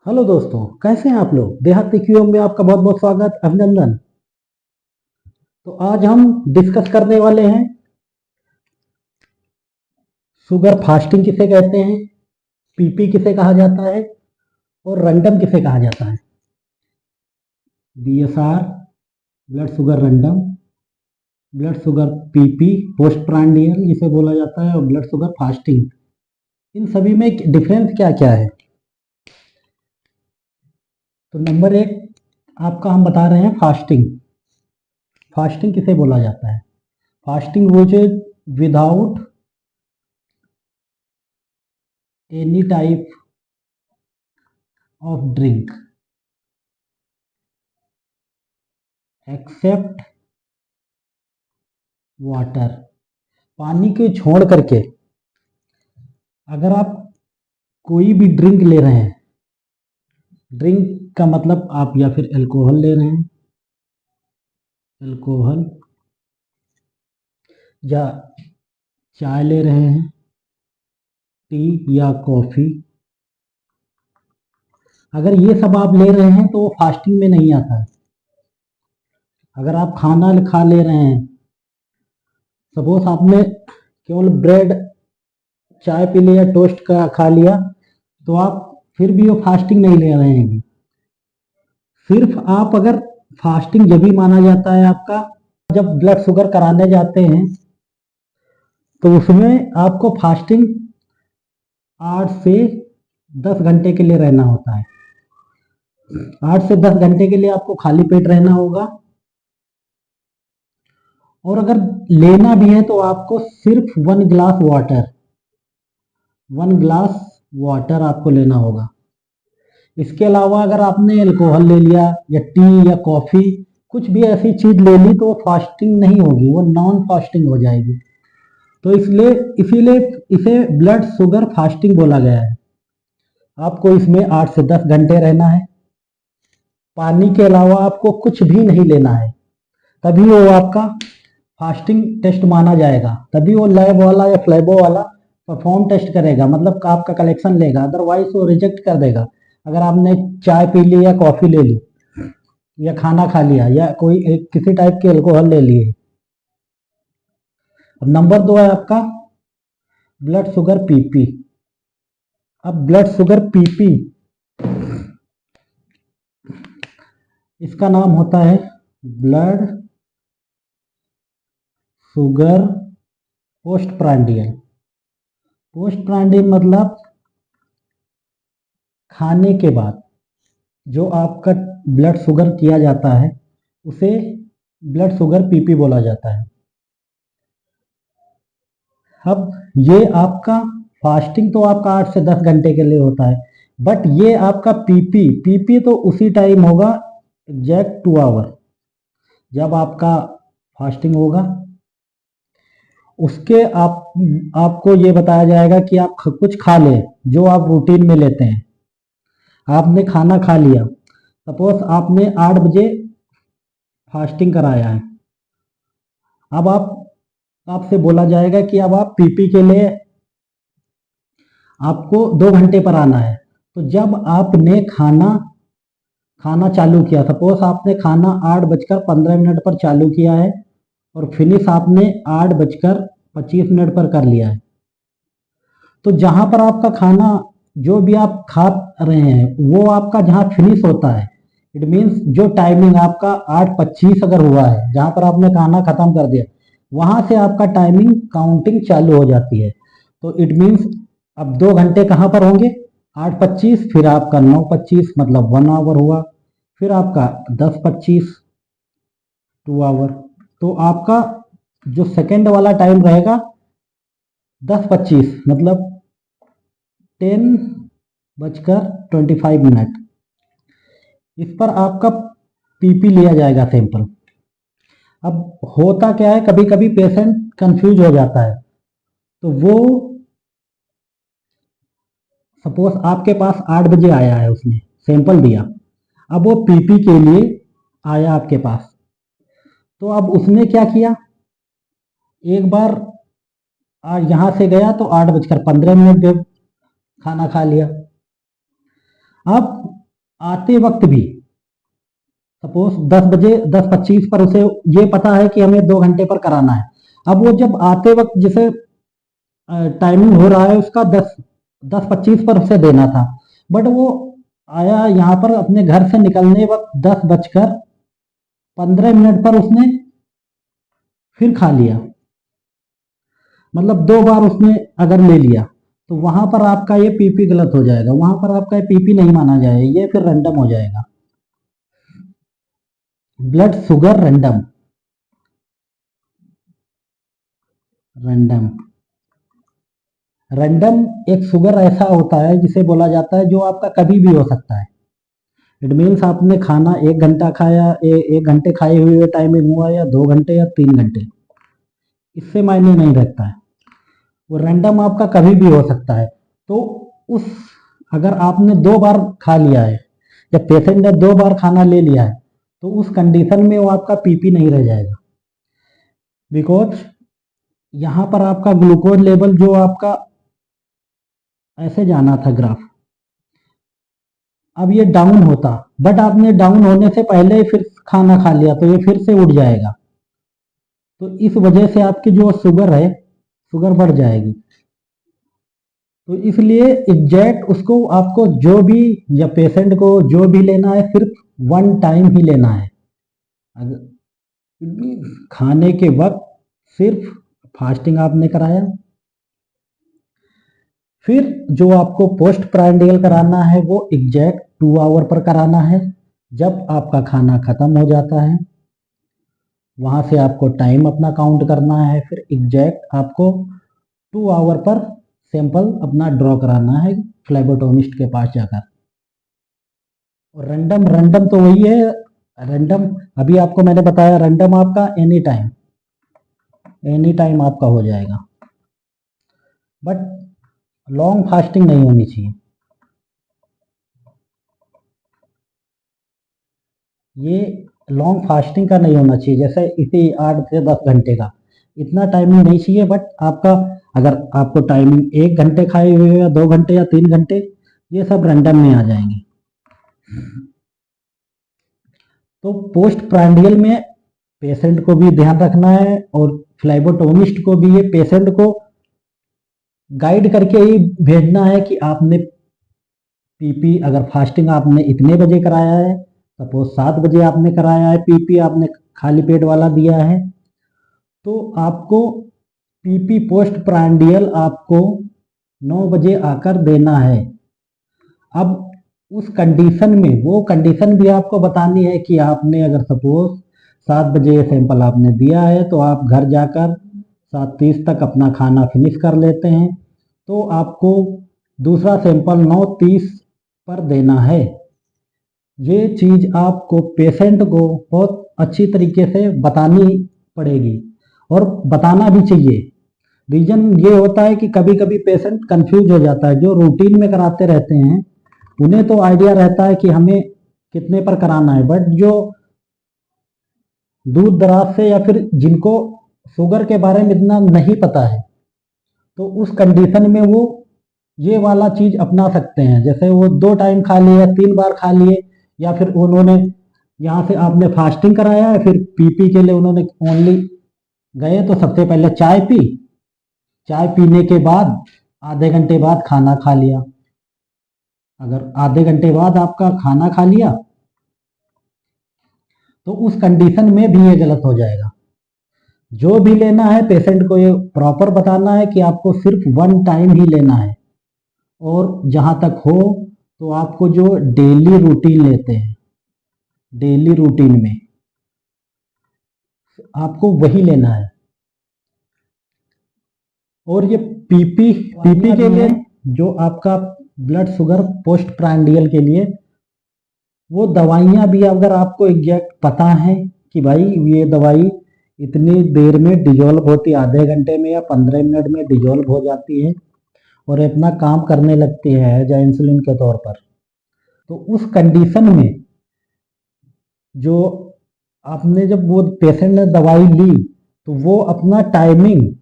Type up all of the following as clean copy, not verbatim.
Hello दोस्तों, कैसे हैं आप लोग। देहाती क्यूएम में आपका बहुत बहुत स्वागत, अभिनंदन। तो आज हम डिस्कस करने वाले हैं शुगर फास्टिंग किसे कहते हैं, पीपी किसे कहा जाता है और रैंडम किसे कहा जाता है। BSR blood sugar random, blood sugar PP post prandial जिसे बोला जाता है, और ब्लड शुगर फास्टिंग। इन सभी में डिफरेंस क्या क्या है। तो नंबर एक आपका हम बता रहे हैं फास्टिंग। फास्टिंग किसे बोला जाता है। फास्टिंग वो जो without any type of drink except water। पानी के छोड़ करके अगर आप कोई भी ड्रिंक ले रहे हैं, ड्रिंक का मतलब आप या फिर अल्कोहल ले रहे हैं, अल्कोहल, या चाय ले रहे हैं, टी या कॉफी, अगर ये सब आप ले रहे हैं तो वो फास्टिंग में नहीं आता है। अगर आप खाना खा ले रहे हैं, सपोज आपने केवल ब्रेड चाय पी लिया, टोस्ट का खा लिया, तो आप फिर भी वो फास्टिंग नहीं ले रहे हैं। सिर्फ आप अगर फास्टिंग जब भी माना जाता है आपका जब ब्लड शुगर कराने जाते हैं, तो उसमें आपको फास्टिंग 8 से 10 घंटे के लिए रहना होता है। 8 से 10 घंटे के लिए आपको खाली पेट रहना होगा, और अगर लेना भी है तो आपको सिर्फ 1 ग्लास वाटर आपको लेना होगा। इसके अलावा अगर आपने अल्कोहल ले लिया या टी या कॉफी, कुछ भी ऐसी चीज ले ली, तो वो फास्टिंग नहीं होगी, वो नॉन फास्टिंग हो जाएगी। तो इसलिए इसीलिए इसे ब्लड शुगर फास्टिंग बोला गया है। आपको इसमें 8 से 10 घंटे रहना है, पानी के अलावा आपको कुछ भी नहीं लेना है, तभी वो आपका फास्टिंग टेस्ट माना जाएगा। तभी वो लैब वाला या फ्लेबो वाला परफॉर्म टेस्ट करेगा, मतलब आपका कलेक्शन लेगा, अदरवाइज वो रिजेक्ट कर देगा। अगर आपने चाय पी ली या कॉफी ले ली या खाना खा लिया या कोई किसी टाइप के अल्कोहल ले लिए। अब नंबर 2 है आपका ब्लड शुगर पीपी। अब ब्लड शुगर पीपी, इसका नाम होता है blood sugar post prandial. Post prandial मतलब खाने के बाद जो आपका ब्लड शुगर किया जाता है, उसे ब्लड शुगर पीपी बोला जाता है। अब ये आपका फास्टिंग तो आपका 8 से 10 घंटे के लिए होता है, बट ये आपका पीपी पीपी तो उसी टाइम होगा, एग्जैक्ट 2 आवर जब आपका फास्टिंग होगा। उसके आपको ये बताया जाएगा कि आप कुछ खा लें जो आप रूटीन में लेते हैं। आपने खाना खा लिया, सपोज आपने 8 बजे फास्टिंग कराया है, अब आपसे बोला जाएगा कि अब आप पीपी के लिए आपको 2 घंटे पर आना है। तो जब आपने खाना चालू किया, सपोज आपने खाना 8:15 पर चालू किया है और फिनिश आपने 8:25 पर कर लिया है, तो जहां पर आपका खाना जो भी आप खा रहे हैं वो आपका जहां फिनिश होता है, इट मीन्स जो टाइमिंग आपका 8:25 अगर हुआ है, जहां पर आपने खाना खत्म कर दिया, वहां से आपका टाइमिंग काउंटिंग चालू हो जाती है। तो इट मीन्स अब 2 घंटे कहां पर होंगे, 8:25, फिर आपका 9:25 मतलब 1 आवर हुआ, फिर आपका 10:25 2 आवर। तो आपका जो सेकंड वाला टाइम रहेगा 10:25 मतलब 10:25। इस पर आपका पीपी लिया जाएगा सैंपल। अब होता क्या है, कभी कभी पेशेंट कंफ्यूज हो जाता है, तो वो सपोज आपके पास 8 बजे आया है, उसने सैंपल दिया, अब वो पीपी के लिए आया आपके पास, तो अब उसने क्या किया, एक बार यहां से गया तो 8:15 पे खाना खा लिया। अब आते वक्त भी सपोज 10 बजे 10:25 पर उसे ये पता है कि हमें 2 घंटे पर कराना है। अब वो जब आते वक्त जैसे टाइमिंग हो रहा है उसका 10:25 पर उसे देना था, बट वो आया यहाँ पर अपने घर से निकलने वक्त 10:15 पर उसने फिर खा लिया, मतलब 2 बार उसने अगर ले लिया, तो वहां पर आपका ये पीपी गलत हो जाएगा, वहां पर आपका ये पीपी नहीं माना जाएगा, ये फिर रैंडम हो जाएगा। Blood sugar random, random random एक शुगर ऐसा होता है जिसे बोला जाता है जो आपका कभी भी हो सकता है। इट मीन्स आपने खाना 1 घंटा खाया, 1 घंटे खाए हुए टाइमिंग हुआ, या 2 घंटे या 3 घंटे, इससे मायने नहीं रखता है, वो रैंडम आपका कभी भी हो सकता है। तो उस अगर आपने 2 बार खा लिया है, या पेशेंट ने 2 बार खाना ले लिया है, तो उस कंडीशन में वो आपका पीपी नहीं रह जाएगा, बिकॉज यहाँ पर आपका ग्लूकोज लेवल जो आपका ऐसे जाना था ग्राफ, अब ये डाउन होता, बट आपने डाउन होने से पहले ही फिर खाना खा लिया, तो ये फिर से उठ जाएगा। तो इस वजह से आपकी जो शुगर है, शुगर बढ़ जाएगी। तो इसलिए एग्जैक्ट उसको आपको जो भी, या पेशेंट को जो भी लेना है सिर्फ 1 टाइम ही लेना है। अगर खाने के वक्त सिर्फ फास्टिंग आपने कराया, फिर जो आपको पोस्ट प्रायंडियल कराना है वो एग्जैक्ट 2 आवर पर कराना है। जब आपका खाना खत्म हो जाता है, वहां से आपको टाइम अपना काउंट करना है, फिर एग्जैक्ट आपको 2 आवर पर सैंपल अपना ड्रॉ कराना है फ्लेबोटोमिस्ट के पास जाकर। और रैंडम रैंडम तो वही है, रैंडम अभी आपको मैंने बताया, रैंडम आपका एनी टाइम आपका हो जाएगा, बट लॉन्ग फास्टिंग नहीं होनी चाहिए। ये लॉन्ग फास्टिंग का नहीं होना चाहिए, जैसे इसी 8 से 10 घंटे का इतना टाइमिंग नहीं चाहिए। बट आपका अगर आपको टाइमिंग 1 घंटे खाए हुए, या 2 घंटे या 3 घंटे, ये सब रैंडम में आ जाएंगे। तो पोस्ट प्रायंडियल में पेशेंट को भी ध्यान रखना है, और फ्लेबोटोमिस्ट को भी ये पेशेंट को गाइड करके ही भेजना है कि आपने पीपी, अगर फास्टिंग आपने इतने बजे कराया है, सपोज 7 बजे आपने कराया है, पीपी आपने खाली पेट वाला दिया है, तो आपको पीपी पोस्ट प्रायंडियल आपको 9 बजे आकर देना है। अब उस कंडीशन में वो कंडीशन भी आपको बतानी है कि आपने अगर सपोज 7 बजे सैंपल आपने दिया है, तो आप घर जाकर 7:30 तक अपना खाना फिनिश कर लेते हैं, तो आपको दूसरा सैंपल 9:30 पर देना है। ये चीज़ आपको पेशेंट को बहुत अच्छी तरीके से बतानी पड़ेगी, और बताना भी चाहिए। रीज़न ये होता है कि कभी कभी पेशेंट कंफ्यूज हो जाता है, जो रूटीन में कराते रहते हैं उन्हें तो आइडिया रहता है कि हमें कितने पर कराना है, बट जो दूर दराज से, या फिर जिनको शुगर के बारे में इतना नहीं पता है, तो उस कंडीशन में वो ये वाला चीज अपना सकते हैं। जैसे वो 2 टाइम खा लिए, 3 बार खा लिए, या फिर उन्होंने यहाँ से आपने फास्टिंग कराया है, फिर पीपी के लिए उन्होंने ओनली गए तो सबसे पहले चाय पी, चाय पीने के बाद आधे घंटे बाद खाना खा लिया। अगर आधे घंटे बाद आपका खाना खा लिया, तो उस कंडीशन में भी ये गलत हो जाएगा। जो भी लेना है पेशेंट को ये प्रॉपर बताना है कि आपको सिर्फ 1 टाइम ही लेना है। और जहां तक हो तो आपको जो डेली रूटीन लेते हैं, डेली रूटीन में आपको वही लेना है। और ये पीपी पीपी के लिए, जो आपका ब्लड शुगर पोस्ट प्रायंडियल के लिए, वो दवाइयाँ भी अगर आपको एग्जैक्ट पता है कि भाई ये दवाई इतनी देर में डिजोल्व होती है, आधे घंटे में या 15 मिनट में डिजोल्व हो जाती है और इतना काम करने लगती है एज इंसुलिन के तौर पर, तो उस कंडीशन में जो आपने जब वो पेशेंट ने दवाई ली, तो वो अपना टाइमिंग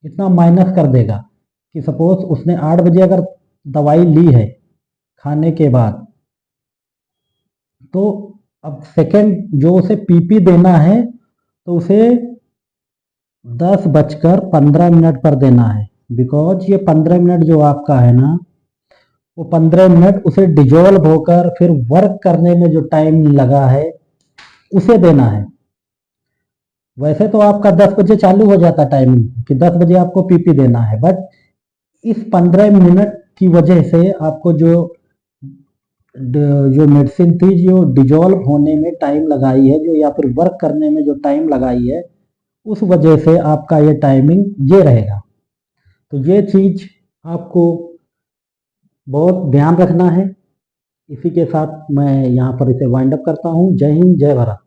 इतना माइनस कर देगा कि सपोज उसने 8 बजे अगर दवाई ली है खाने के बाद, तो अब सेकंड जो उसे पीपी देना है तो उसे 10:15 पर देना है, बिकॉज ये 15 मिनट जो आपका है ना, वो 15 मिनट उसे डिजोल्व होकर फिर वर्क करने में जो टाइम लगा है उसे देना है। वैसे तो आपका 10 बजे चालू हो जाता टाइमिंग कि 10 बजे आपको पीपी देना है, बट इस 15 मिनट की वजह से आपको जो मेडिसिन थी जो डिजोल्व होने में टाइम लगाई है, जो या फिर वर्क करने में जो टाइम लगाई है, उस वजह से आपका ये टाइमिंग ये रहेगा। तो ये चीज आपको बहुत ध्यान रखना है। इसी के साथ मैं यहाँ पर इसे वाइंड अप करता हूँ। जय हिंद, जय भारत।